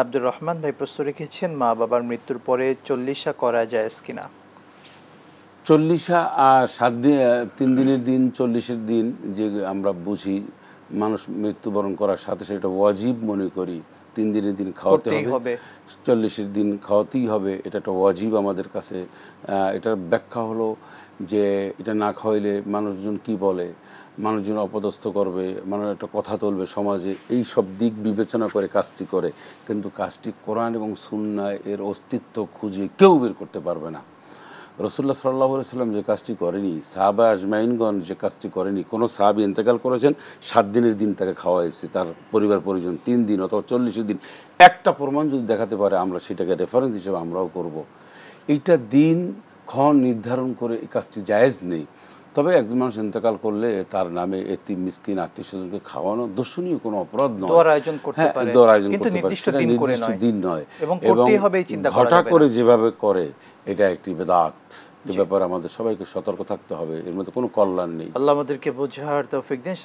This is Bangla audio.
আব্দুর রহমান ভাই প্রশ্ন রেখেছেন, মা বাবার মৃত্যুর পরে চল্লিশা করা যায় কিনা? চল্লিশা আর 7 দিন 3 দিনের দিন 40-এর দিন যে আমরা বুঝি মানুষ মৃত্যুবরণ করার সাথে সাথে এটা ওয়াজিব মনে করি, 3 দিনের দিন খাওয়াতে হবে, 40-এর দিন খাওয়াতেই হবে, এটা একটা ওয়াজিব আমাদের কাছে। এটার ব্যাখ্যা হলো যে এটা না খাওয়াইলে মানুষজন কি বলে, মানুষজন অপদস্থ করবে, মানুষ একটা কথা তুলবে সমাজে, এই সব দিক বিবেচনা করে কাজটি করে। কিন্তু কাজটি কোরআন এবং সুন্নাহ এর অস্তিত্ব খুঁজে কেউ বের করতে পারবে না। রাসূলুল্লাহ সাল্লাল্লাহু আলাইহি ওয়াসাল্লাম যে কাজটি করেনি, সাহাবা আজমাইনগণ যে কাজটি করেনি, কোনো সাহাবী ইন্তেকাল করেছেন 7 দিনের দিন তাকে খাওয়া হয়েছে, তার পরিবার পরিজন 3 দিন অথবা 40 দিন, একটা প্রমাণ যদি দেখাতে পারে আমরা সেটাকে রেফারেন্স হিসেবে আমরাও করব। এইটা দিন ক্ষণ নির্ধারণ করে এই কাজটি জায়েজ নেই। তবে একজন মানুষ ইন্তেকাল করলে তার নামে এতিম মিসকিন আত্মীয় স্বজনকে খাওয়ানো দর্শনীয় কোনো অপরাধ নয়, দোয়ার আয়োজন করতে পারে, কিন্তু নির্দিষ্ট দিন নয় এবং করতেই হবে এই চিন্তা করা ঘটা যাবে করে না। যেভাবে করে এটা একটি বেদাত। এ ব্যাপারে আমাদের সবাইকে সতর্ক থাকতে হবে, এর মধ্যে কোনো কল্যাণ নেই। আল্লাহ আমাদেরকে বোঝার তৌফিক দিন।